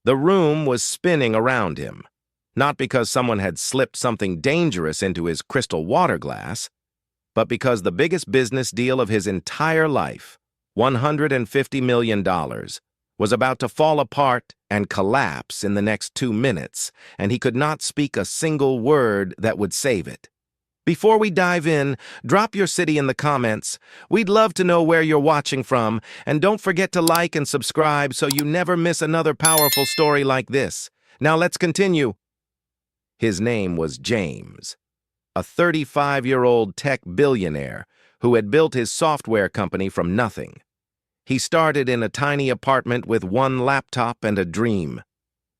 The room was spinning around him, not because someone had slipped something dangerous into his crystal water glass, but because the biggest business deal of his entire life, $150 million, was about to fall apart and collapse in the next 2 minutes, and he could not speak a single word that would save it. Before we dive in, drop your city in the comments. We'd love to know where you're watching from, and don't forget to like and subscribe so you never miss another powerful story like this. Now let's continue. His name was James, a 35-year-old tech billionaire who had built his software company from nothing. He started in a tiny apartment with one laptop and a dream.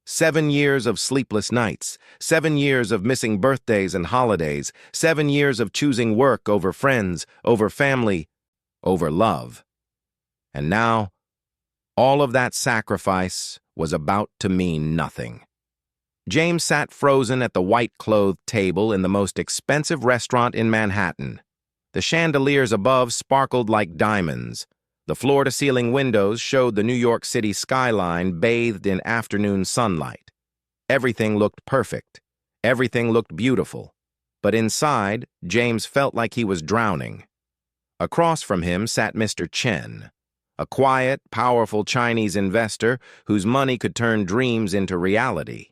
7 years of sleepless nights, 7 years of missing birthdays and holidays, 7 years of choosing work over friends, over family, over love. And now, all of that sacrifice was about to mean nothing. James sat frozen at the white-clothed table in the most expensive restaurant in Manhattan. The chandeliers above sparkled like diamonds. The floor-to-ceiling windows showed the New York City skyline bathed in afternoon sunlight. Everything looked perfect. Everything looked beautiful. But inside, James felt like he was drowning. Across from him sat Mr. Chen, a quiet, powerful Chinese investor whose money could turn dreams into reality.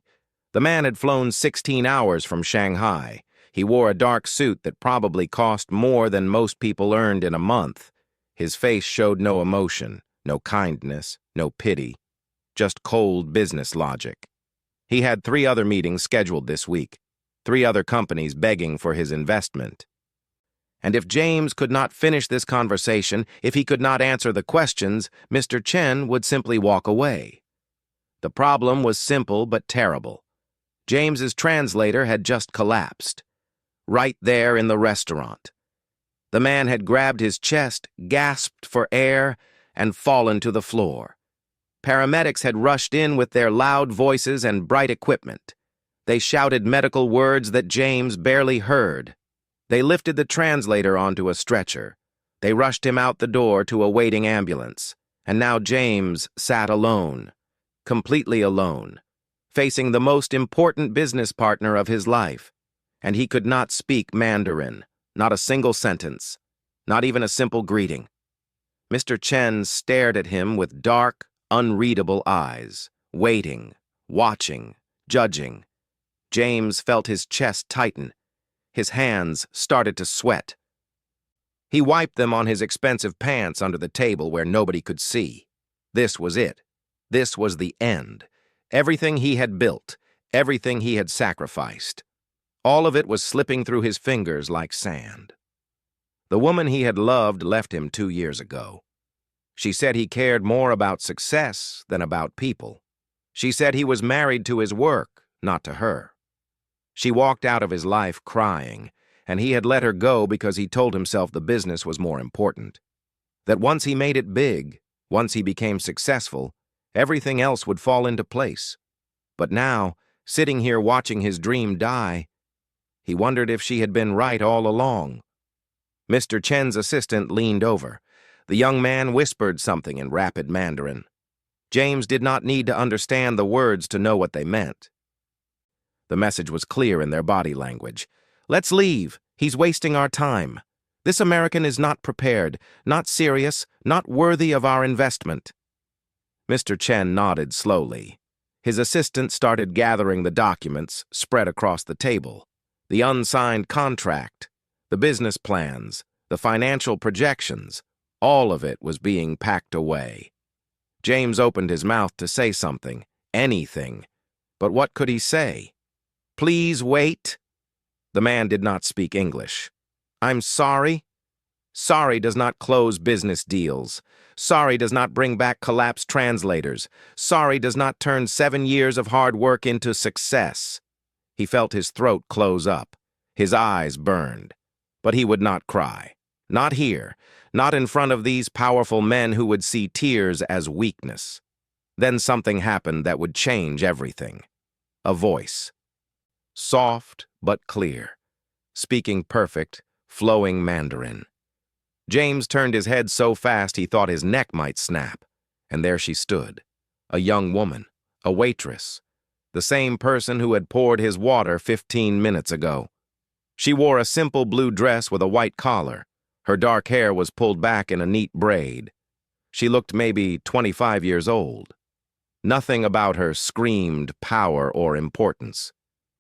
The man had flown 16 hours from Shanghai. He wore a dark suit that probably cost more than most people earned in a month. His face showed no emotion, no kindness, no pity, just cold business logic. He had 3 other meetings scheduled this week, 3 other companies begging for his investment. And if James could not finish this conversation, if he could not answer the questions, Mr. Chen would simply walk away. The problem was simple but terrible. James's translator had just collapsed, right there in the restaurant. The man had grabbed his chest, gasped for air, and fallen to the floor. Paramedics had rushed in with their loud voices and bright equipment. They shouted medical words that James barely heard. They lifted the translator onto a stretcher. They rushed him out the door to a waiting ambulance. And now James sat alone, completely alone, facing the most important business partner of his life. And he could not speak Mandarin. Not a single sentence, not even a simple greeting. Mr. Chen stared at him with dark, unreadable eyes, waiting, watching, judging. James felt his chest tighten. His hands started to sweat. He wiped them on his expensive pants under the table where nobody could see. This was it. This was the end. Everything he had built, everything he had sacrificed. All of it was slipping through his fingers like sand. The woman he had loved left him 2 years ago. She said he cared more about success than about people. She said he was married to his work, not to her. She walked out of his life crying, and he had let her go because he told himself the business was more important. That once he made it big, once he became successful, everything else would fall into place. But now, sitting here watching his dream die, he wondered if she had been right all along. Mr. Chen's assistant leaned over. The young man whispered something in rapid Mandarin. James did not need to understand the words to know what they meant. The message was clear in their body language. "Let's leave. He's wasting our time. This American is not prepared, not serious, not worthy of our investment." Mr. Chen nodded slowly. His assistant started gathering the documents spread across the table. The unsigned contract, the business plans, the financial projections, all of it was being packed away. James opened his mouth to say something, anything, but what could he say? "Please wait." The man did not speak English. "I'm sorry." Sorry does not close business deals. Sorry does not bring back collapsed translators. Sorry does not turn 7 years of hard work into success. He felt his throat close up. His eyes burned. But he would not cry. Not here. Not in front of these powerful men who would see tears as weakness. Then something happened that would change everything. A voice. Soft but clear. Speaking perfect, flowing Mandarin. James turned his head so fast he thought his neck might snap. And there she stood. A young woman. A waitress, the same person who had poured his water 15 minutes ago. She wore a simple blue dress with a white collar. Her dark hair was pulled back in a neat braid. She looked maybe 25 years old. Nothing about her screamed power or importance.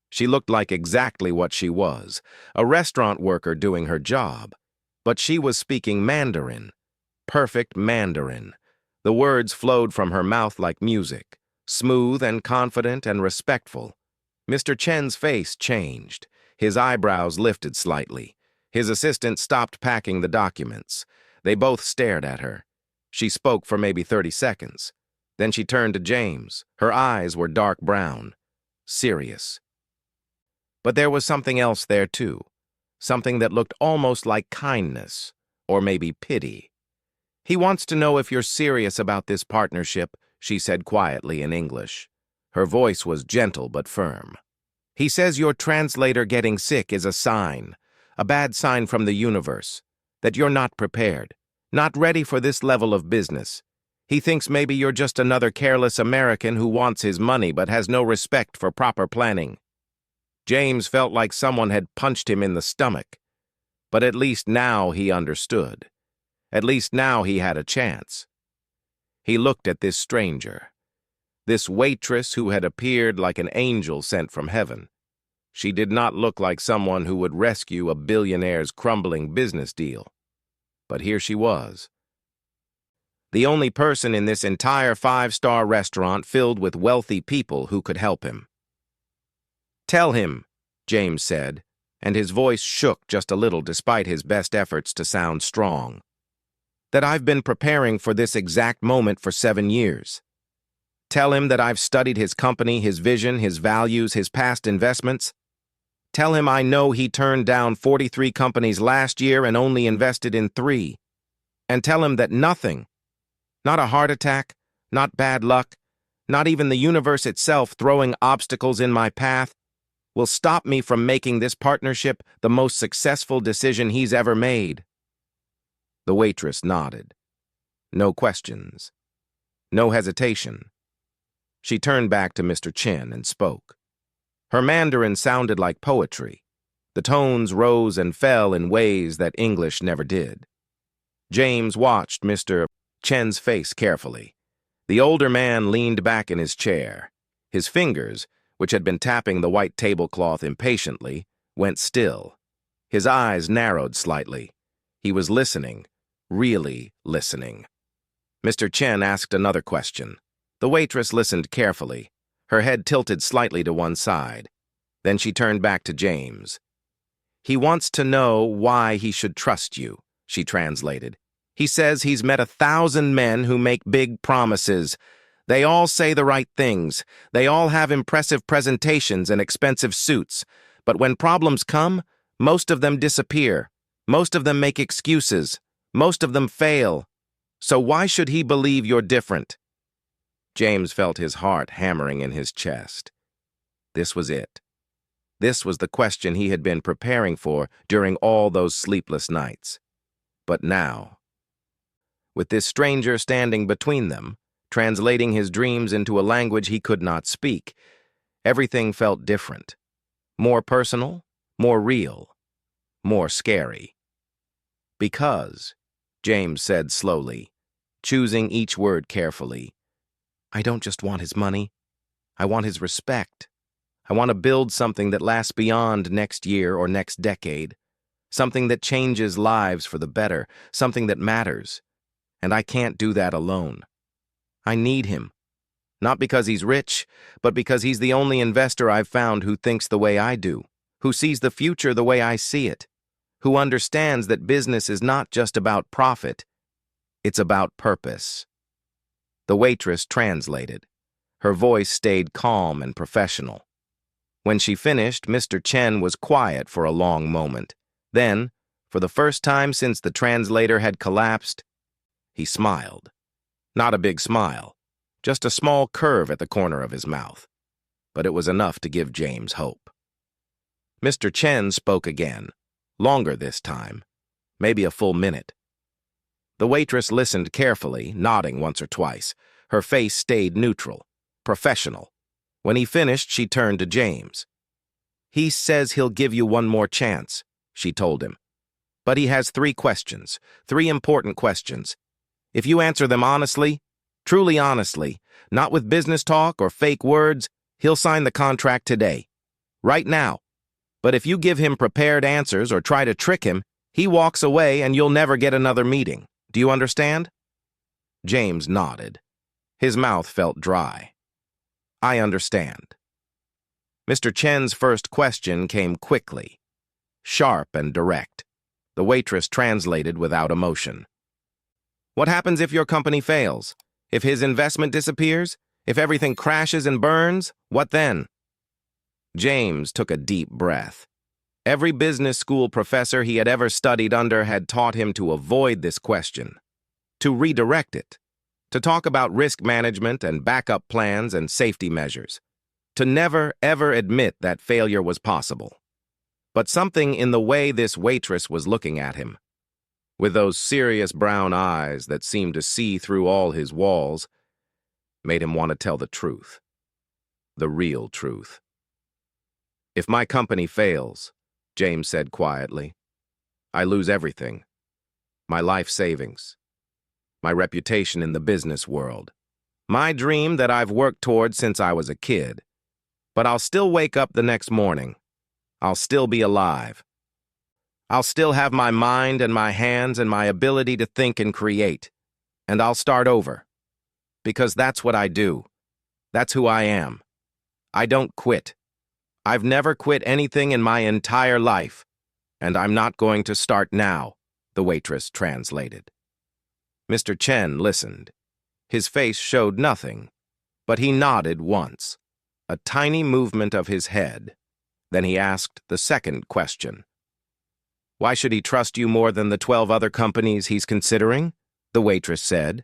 She looked like exactly what she was, a restaurant worker doing her job. But she was speaking Mandarin. Perfect Mandarin. The words flowed from her mouth like music, smooth and confident and respectful. Mr. Chen's face changed. His eyebrows lifted slightly. His assistant stopped packing the documents. They both stared at her. She spoke for maybe 30 seconds. Then she turned to James. Her eyes were dark brown, serious. But there was something else there, too. Something that looked almost like kindness, or maybe pity. "He wants to know if you're serious about this partnership," she said quietly in English. Her voice was gentle but firm. "He says your translator getting sick is a bad sign from the universe, that you're not prepared, not ready for this level of business. He thinks maybe you're just another careless American who wants his money but has no respect for proper planning." James felt like someone had punched him in the stomach. But at least now he understood. At least now he had a chance. He looked at this stranger, this waitress who had appeared like an angel sent from heaven. She did not look like someone who would rescue a billionaire's crumbling business deal. But here she was. The only person in this entire five-star restaurant filled with wealthy people who could help him. "Tell him," James said, and his voice shook just a little despite his best efforts to sound strong, "that I've been preparing for this exact moment for 7 years. Tell him that I've studied his company, his vision, his values, his past investments. Tell him I know he turned down 43 companies last year and only invested in 3. And tell him that nothing, not a heart attack, not bad luck, not even the universe itself throwing obstacles in my path, will stop me from making this partnership the most successful decision he's ever made." The waitress nodded. No questions. No hesitation. She turned back to Mr. Chen and spoke. Her Mandarin sounded like poetry. The tones rose and fell in ways that English never did. James watched Mr. Chen's face carefully. The older man leaned back in his chair. His fingers, which had been tapping the white tablecloth impatiently, went still. His eyes narrowed slightly. He was listening, really listening. Mr. Chen asked another question. The waitress listened carefully, her head tilted slightly to one side. Then she turned back to James. "He wants to know why he should trust you," she translated. "He says he's met 1,000 men who make big promises. They all say the right things. They all have impressive presentations and expensive suits. But when problems come, most of them disappear. Most of them make excuses. Most of them fail. So why should he believe you're different?" James felt his heart hammering in his chest. This was it. This was the question he had been preparing for during all those sleepless nights. But now, with this stranger standing between them, translating his dreams into a language he could not speak, everything felt different. More personal, more real, more scary. "Because," James said slowly, choosing each word carefully, "I don't just want his money. I want his respect. I want to build something that lasts beyond next year or next decade, something that changes lives for the better, something that matters. And I can't do that alone. I need him. Not because he's rich, but because he's the only investor I've found who thinks the way I do, who sees the future the way I see it, who understands that business is not just about profit, it's about purpose." The waitress translated. Her voice stayed calm and professional. When she finished, Mr. Chen was quiet for a long moment. Then, for the first time since the translator had collapsed, he smiled. Not a big smile, just a small curve at the corner of his mouth. But it was enough to give James hope. Mr. Chen spoke again, longer this time, maybe a full minute. The waitress listened carefully, nodding once or twice. Her face stayed neutral. professional. When he finished, she turned to James. "He says he'll give you one more chance," she told him. "But he has 3 questions, 3 important questions. If you answer them honestly, truly honestly, not with business talk or fake words, he'll sign the contract today. Right now. But if you give him prepared answers or try to trick him, he walks away and you'll never get another meeting. Do you understand?" James nodded. His mouth felt dry. "I understand." Mr. Chen's first question came quickly, sharp and direct. The waitress translated without emotion. "What happens if your company fails? If his investment disappears? If everything crashes and burns? What then?" James took a deep breath. Every business school professor he had ever studied under had taught him to avoid this question, to redirect it, to talk about risk management and backup plans and safety measures, to never, ever admit that failure was possible. But something in the way this waitress was looking at him, with those serious brown eyes that seemed to see through all his walls, made him want to tell the truth. The real truth. "If my company fails," James said quietly, "I lose everything. My life savings. My reputation in the business world. My dream that I've worked towards since I was a kid. But I'll still wake up the next morning. I'll still be alive. I'll still have my mind and my hands and my ability to think and create. And I'll start over. Because that's what I do. That's who I am. I don't quit. I've never quit anything in my entire life. And I'm not going to start now," the waitress translated. Mr. Chen listened. His face showed nothing, but he nodded once, a tiny movement of his head. Then he asked the second question. "Why should he trust you more than the 12 other companies he's considering?" the waitress said.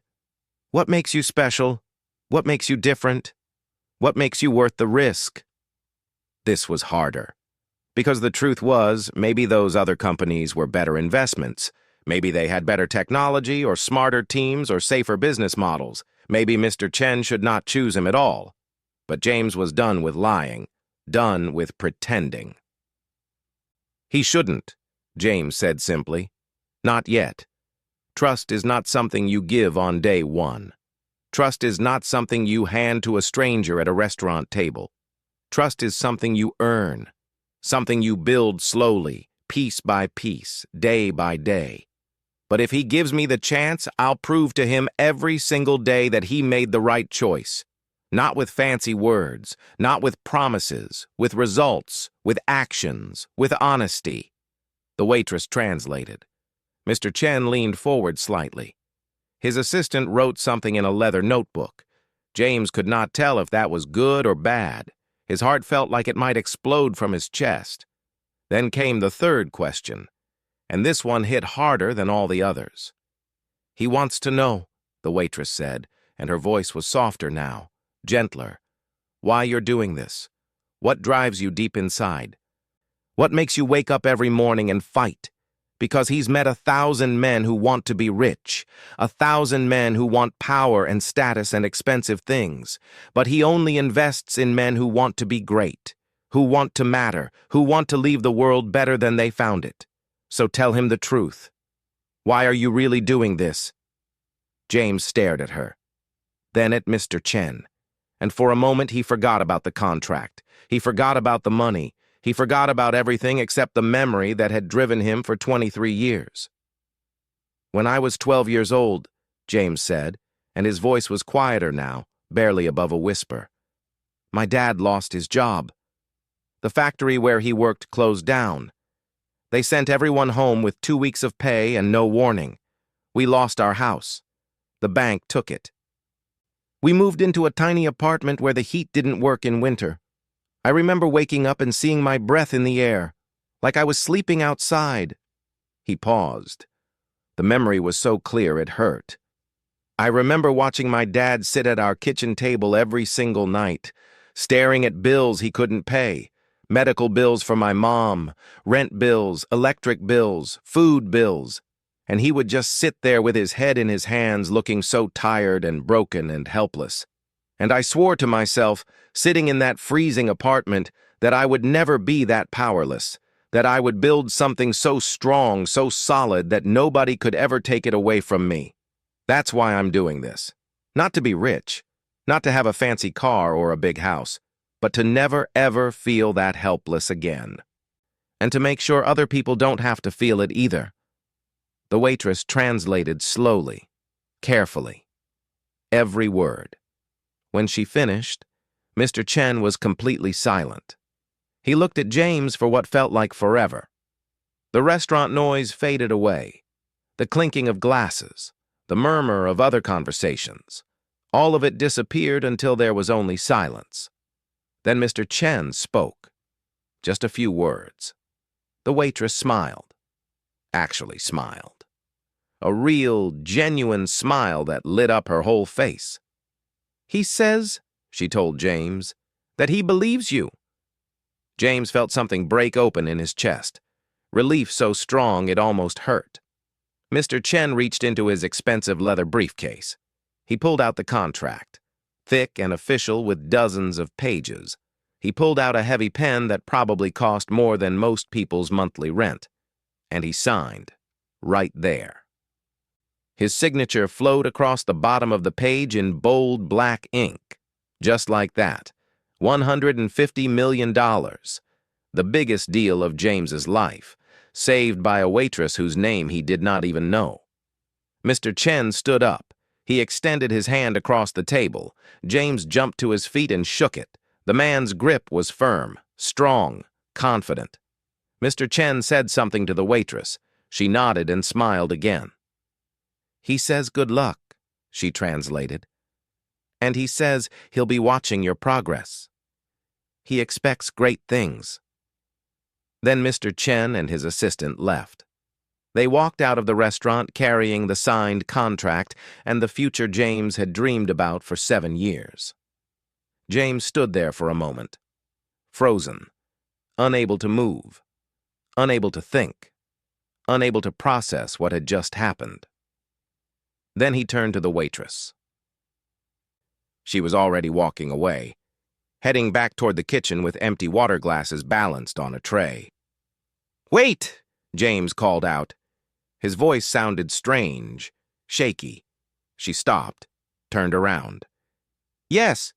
"What makes you special? What makes you different? What makes you worth the risk?" This was harder. Because the truth was, maybe those other companies were better investments. Maybe they had better technology or smarter teams or safer business models. Maybe Mr. Chen should not choose him at all. But James was done with lying, done with pretending. "He shouldn't," James said simply. "Not yet. Trust is not something you give on day 1. Trust is not something you hand to a stranger at a restaurant table. Trust is something you earn, something you build slowly, piece by piece, day by day. But if he gives me the chance, I'll prove to him every single day that he made the right choice. Not with fancy words, not with promises, with results, with actions, with honesty." The waitress translated. Mr. Chen leaned forward slightly. His assistant wrote something in a leather notebook. James could not tell if that was good or bad. His heart felt like it might explode from his chest. Then came the third question, and this one hit harder than all the others. "He wants to know," the waitress said, and her voice was softer now, gentler. "Why you're doing this. What drives you deep inside. What makes you wake up every morning and fight? Because he's met 1,000 men who want to be rich, 1,000 men who want power and status and expensive things, but he only invests in men who want to be great, who want to matter, who want to leave the world better than they found it. So tell him the truth. Why are you really doing this?" James stared at her, then at Mr. Chen, and for a moment he forgot about the contract. He forgot about the money. He forgot about everything except the memory that had driven him for 23 years. "When I was 12 years old," James said, and his voice was quieter now, barely above a whisper, "my dad lost his job. The factory where he worked closed down. They sent everyone home with 2 weeks of pay and no warning. We lost our house. The bank took it. We moved into a tiny apartment where the heat didn't work in winter. I remember waking up and seeing my breath in the air, like I was sleeping outside." He paused. The memory was so clear it hurt. "I remember watching my dad sit at our kitchen table every single night, staring at bills he couldn't pay, medical bills for my mom, rent bills, electric bills, food bills, and he would just sit there with his head in his hands looking so tired and broken and helpless. And I swore to myself, sitting in that freezing apartment, that I would never be that powerless, that I would build something so strong, so solid, that nobody could ever take it away from me. That's why I'm doing this. Not to be rich, not to have a fancy car or a big house, but to never ever feel that helpless again. And to make sure other people don't have to feel it either. The waitress translated slowly, carefully, every word. When she finished, Mr. Chen was completely silent. He looked at James for what felt like forever. The restaurant noise faded away. The clinking of glasses, the murmur of other conversations. All of it disappeared until there was only silence. Then Mr. Chen spoke. Just a few words. The waitress smiled. Actually smiled. A real, genuine smile that lit up her whole face. "He says," she told James, "that he believes you." James felt something break open in his chest, relief so strong it almost hurt. Mr. Chen reached into his expensive leather briefcase. He pulled out the contract, thick and official with dozens of pages. He pulled out a heavy pen that probably cost more than most people's monthly rent, and he signed, right there. His signature flowed across the bottom of the page in bold black ink. Just like that. $150 million. The biggest deal of James's life, saved by a waitress whose name he did not even know. Mr. Chen stood up. He extended his hand across the table. James jumped to his feet and shook it. The man's grip was firm, strong, confident. Mr. Chen said something to the waitress. She nodded and smiled again. "He says good luck," she translated. "And he says he'll be watching your progress. He expects great things." Then Mr. Chen and his assistant left. They walked out of the restaurant carrying the signed contract and the future James had dreamed about for 7 years. James stood there for a moment, frozen, unable to move, unable to think, unable to process what had just happened. Then he turned to the waitress. She was already walking away, heading back toward the kitchen with empty water glasses balanced on a tray. "Wait!" James called out. His voice sounded strange, shaky. She stopped, turned around. "Yes."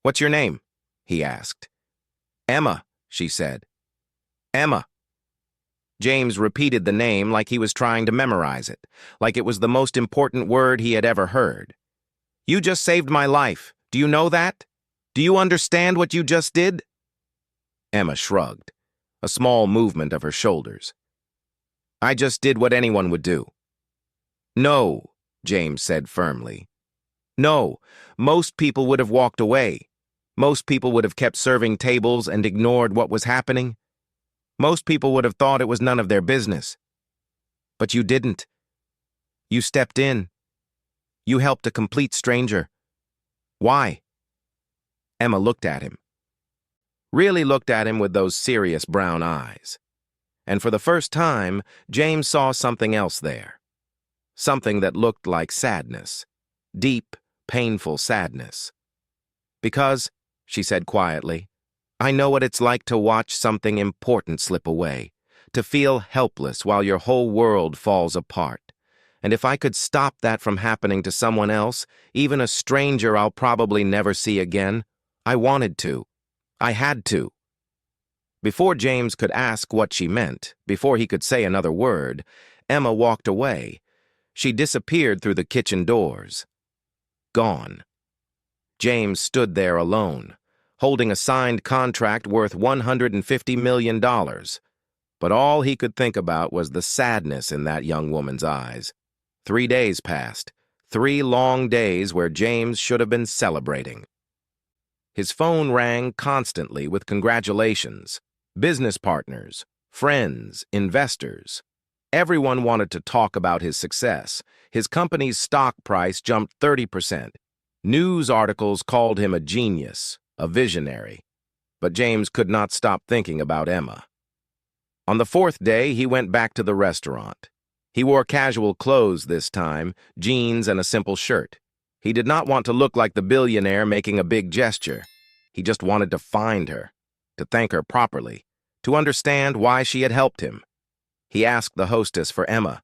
"What's your name?" he asked. "Emma," she said. "Emma." James repeated the name like he was trying to memorize it, like it was the most important word he had ever heard. "You just saved my life. Do you know that? Do you understand what you just did?" Emma shrugged, a small movement of her shoulders. "I just did what anyone would do." "No," James said firmly. "No, most people would have walked away. Most people would have kept serving tables and ignored what was happening. Most people would have thought it was none of their business. But you didn't. You stepped in. You helped a complete stranger. Why?" Emma looked at him. Really looked at him with those serious brown eyes. And for the first time, James saw something else there. Something that looked like sadness. Deep, painful sadness. "Because," she said quietly, "I know what it's like to watch something important slip away, to feel helpless while your whole world falls apart. And if I could stop that from happening to someone else, even a stranger I'll probably never see again, I wanted to. I had to." Before James could ask what she meant, before he could say another word, Emma walked away. She disappeared through the kitchen doors. Gone. James stood there alone, holding a signed contract worth $150 million. But all he could think about was the sadness in that young woman's eyes. 3 days passed, 3 long days where James should have been celebrating. His phone rang constantly with congratulations. Business partners, friends, investors. Everyone wanted to talk about his success. His company's stock price jumped 30%. News articles called him a genius, a visionary. But James could not stop thinking about Emma. On the 4th day, he went back to the restaurant. He wore casual clothes this time, jeans and a simple shirt. He did not want to look like the billionaire making a big gesture. He just wanted to find her, to thank her properly, to understand why she had helped him. He asked the hostess for Emma.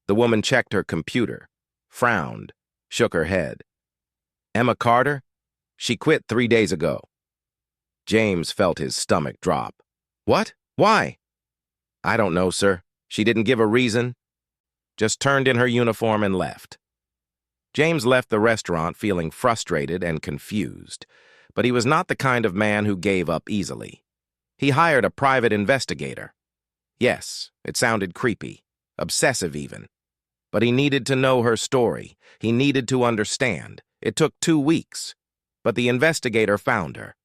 The woman checked her computer, frowned, shook her head. Emma Carter? She quit 3 days ago. James felt his stomach drop. What? Why? I don't know, sir. She didn't give a reason. Just turned in her uniform and left. James left the restaurant feeling frustrated and confused, but he was not the kind of man who gave up easily. He hired a private investigator. Yes, it sounded creepy, obsessive even. But he needed to know her story. He needed to understand. It took 2 weeks, but the investigator found her.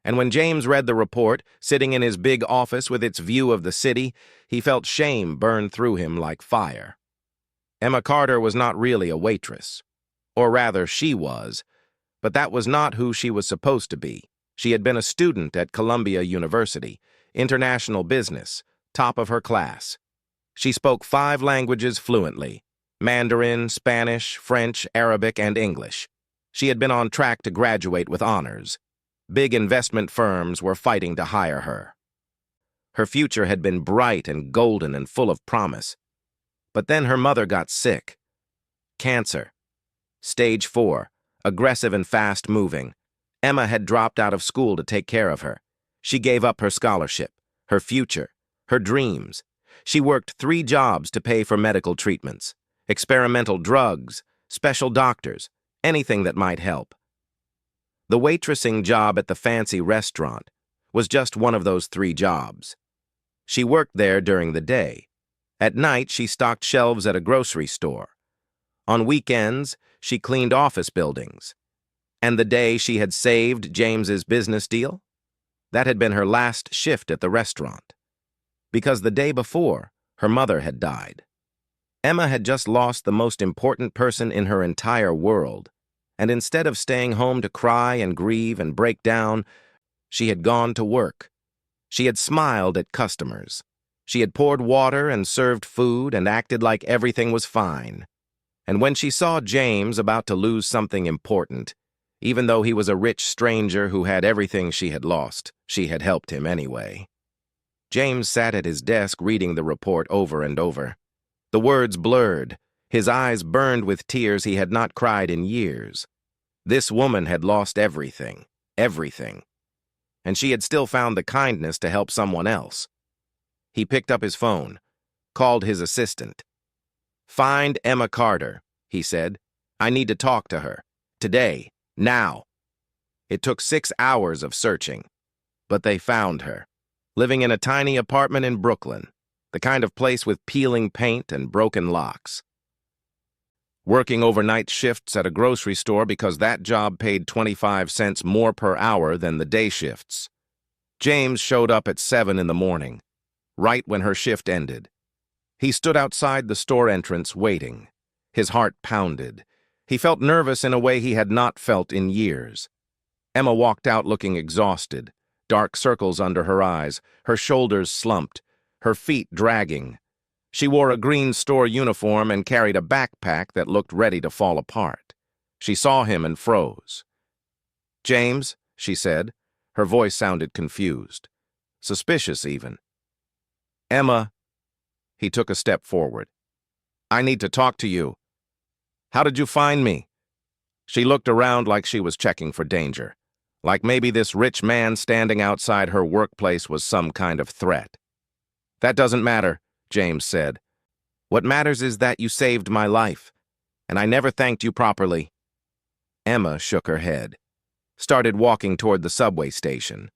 And when James read the report, sitting in his big office with its view of the city, he felt shame burn through him like fire. Emma Carter was not really a waitress. Or rather, she was, but that was not who she was supposed to be. She had been a student at Columbia University, international business, top of her class. She spoke 5 languages fluently: Mandarin, Spanish, French, Arabic, and English. She had been on track to graduate with honors. Big investment firms were fighting to hire her. Her future had been bright and golden and full of promise. But then her mother got sick. Cancer. Stage 4, aggressive and fast-moving. Emma had dropped out of school to take care of her. She gave up her scholarship, her future, her dreams. She worked 3 jobs to pay for medical treatments, experimental drugs, special doctors, anything that might help. The waitressing job at the fancy restaurant was just one of those 3 jobs. She worked there during the day. At night, she stocked shelves at a grocery store. On weekends, she cleaned office buildings. And the day she had saved James's business deal? That had been her last shift at the restaurant. Because the day before, her mother had died. Emma had just lost the most important person in her entire world, and instead of staying home to cry and grieve and break down, she had gone to work. She had smiled at customers. She had poured water and served food and acted like everything was fine. And when she saw James about to lose something important, even though he was a rich stranger who had everything she had lost, she had helped him anyway. James sat at his desk reading the report over and over. The words blurred. His eyes burned with tears he had not cried in years. This woman had lost everything, everything. And she had still found the kindness to help someone else. He picked up his phone, called his assistant. "Find Emma Carter," he said. "I need to talk to her. Today. Now." It took 6 hours of searching, but they found her, living in a tiny apartment in Brooklyn, the kind of place with peeling paint and broken locks. Working overnight shifts at a grocery store because that job paid 25 cents more per hour than the day shifts. James showed up at 7 in the morning, right when her shift ended. He stood outside the store entrance waiting. His heart pounded. He felt nervous in a way he had not felt in years. Emma walked out looking exhausted, dark circles under her eyes, her shoulders slumped, her feet dragging. She wore a green store uniform and carried a backpack that looked ready to fall apart. She saw him and froze. "James," she said. Her voice sounded confused, suspicious even. "Emma." He took a step forward. "I need to talk to you. How did you find me?" She looked around like she was checking for danger, like maybe this rich man standing outside her workplace was some kind of threat. "That doesn't matter," James said. "What matters is that you saved my life, and I never thanked you properly." Emma shook her head, started walking toward the subway station.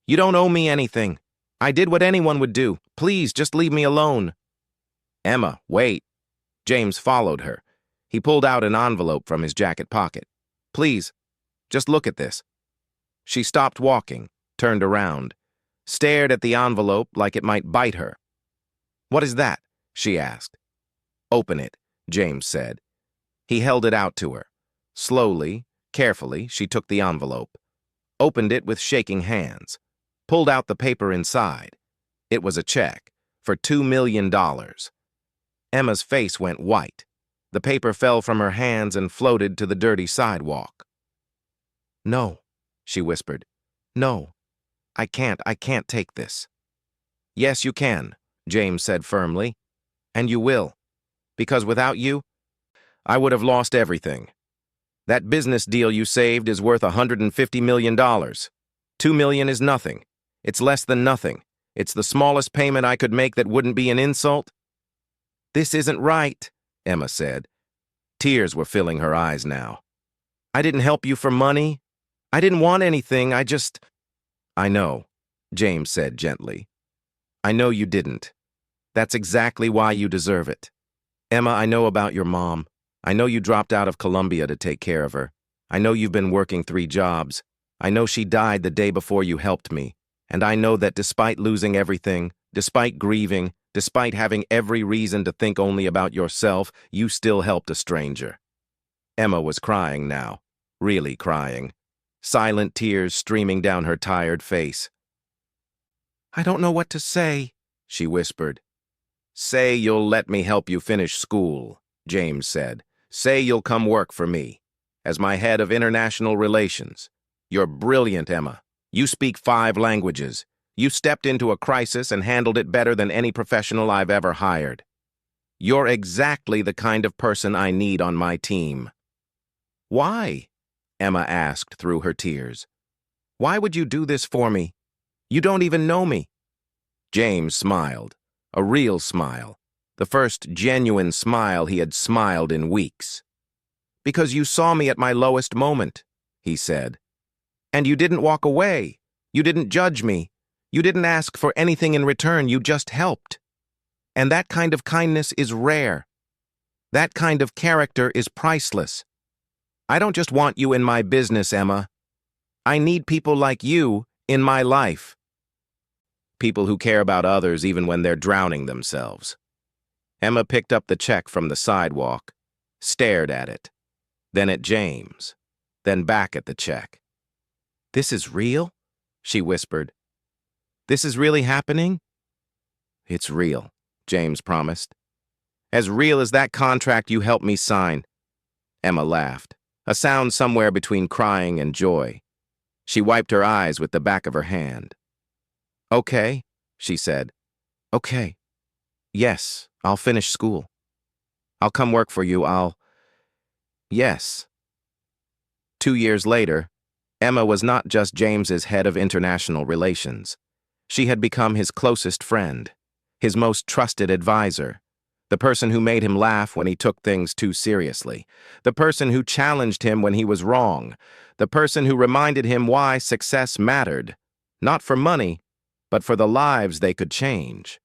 "You don't owe me anything. I did what anyone would do. Please, just leave me alone." "Emma, wait." James followed her. He pulled out an envelope from his jacket pocket. "Please, just look at this." She stopped walking, turned around, stared at the envelope like it might bite her. "What is that?" she asked. "Open it," James said. He held it out to her. Slowly, carefully, she took the envelope, opened it with shaking hands, pulled out the paper inside. It was a check for $2 million. Emma's face went white. The paper fell from her hands and floated to the dirty sidewalk. "No," she whispered. "No, I can't take this." "Yes, you can," James said firmly. "And you will. Because without you, I would have lost everything. That business deal you saved is worth $150 million. $2 million is nothing. It's less than nothing. It's the smallest payment I could make that wouldn't be an insult." "This isn't right," Emma said. Tears were filling her eyes now. "I didn't help you for money. I didn't want anything. I know," James said gently. "I know you didn't. That's exactly why you deserve it. Emma, I know about your mom. I know you dropped out of Columbia to take care of her. I know you've been working 3 jobs. I know she died the day before you helped me. And I know that despite losing everything, despite grieving, despite having every reason to think only about yourself, you still helped a stranger." Emma was crying now, really crying, silent tears streaming down her tired face. "I don't know what to say," she whispered. "Say you'll let me help you finish school," James said. "Say you'll come work for me, as my head of international relations. You're brilliant, Emma. You speak 5 languages. You stepped into a crisis and handled it better than any professional I've ever hired. You're exactly the kind of person I need on my team." "Why?" Emma asked through her tears. "Why would you do this for me? You don't even know me." James smiled, a real smile, the first genuine smile he had smiled in weeks. "Because you saw me at my lowest moment," he said. "And you didn't walk away. You didn't judge me. You didn't ask for anything in return. You just helped. And that kind of kindness is rare. That kind of character is priceless. I don't just want you in my business, Emma. I need people like you in my life. People who care about others even when they're drowning themselves." Emma picked up the check from the sidewalk, stared at it, then at James, then back at the check. "This is real?" she whispered. "This is really happening?" "It's real," James promised. "As real as that contract you helped me sign." Emma laughed, a sound somewhere between crying and joy. She wiped her eyes with the back of her hand. "Okay," she said. "Okay. Yes, I'll finish school. I'll come work for you. Yes." 2 years later, Emma was not just James's head of international relations. She had become his closest friend, his most trusted advisor, the person who made him laugh when he took things too seriously, the person who challenged him when he was wrong, the person who reminded him why success mattered, not for money, but for the lives they could change.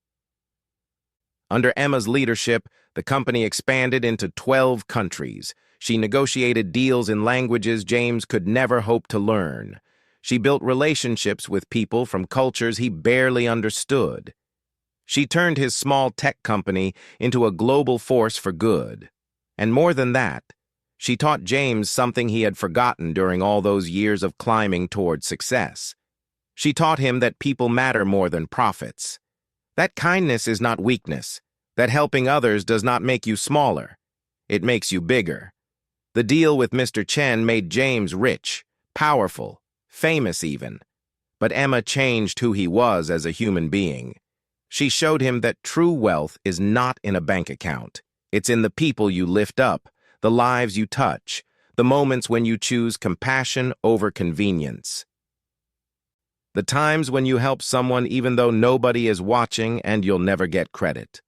Under Emma's leadership, the company expanded into 12 countries. She negotiated deals in languages James could never hope to learn. She built relationships with people from cultures he barely understood. She turned his small tech company into a global force for good. And more than that, she taught James something he had forgotten during all those years of climbing toward success. She taught him that people matter more than profits. That kindness is not weakness. That helping others does not make you smaller. It makes you bigger. The deal with Mr. Chen made James rich, powerful, famous even. But Emma changed who he was as a human being. She showed him that true wealth is not in a bank account. It's in the people you lift up, the lives you touch, the moments when you choose compassion over convenience. The times when you help someone even though nobody is watching and you'll never get credit.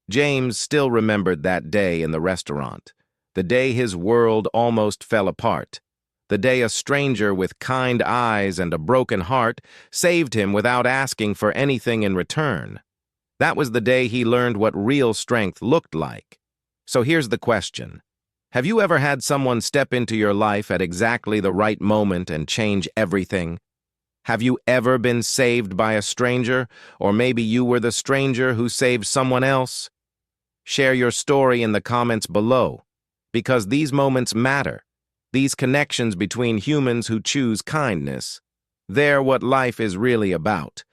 James still remembered that day in the restaurant, the day his world almost fell apart, the day a stranger with kind eyes and a broken heart saved him without asking for anything in return. That was the day he learned what real strength looked like. So here's the question. Have you ever had someone step into your life at exactly the right moment and change everything? Have you ever been saved by a stranger, or maybe you were the stranger who saved someone else? Share your story in the comments below, because these moments matter. These connections between humans who choose kindness. They're what life is really about.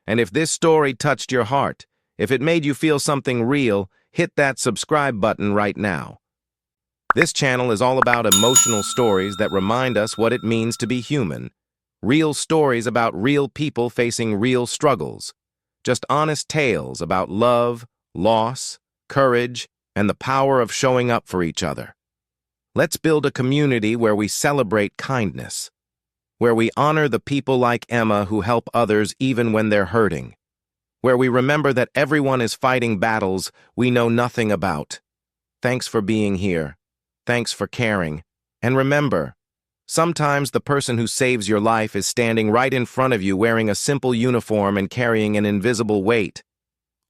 And if this story touched your heart, if it made you feel something real, hit that subscribe button right now. This channel is all about emotional stories that remind us what it means to be human. Real stories about real people facing real struggles. Just honest tales about love, loss, courage, and the power of showing up for each other. Let's build a community where we celebrate kindness, where we honor the people like Emma who help others even when they're hurting, where we remember that everyone is fighting battles we know nothing about. Thanks for being here. Thanks for caring. And remember, sometimes the person who saves your life is standing right in front of you wearing a simple uniform and carrying an invisible weight.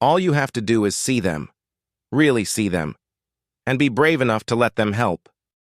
All you have to do is see them, really see them, and be brave enough to let them help.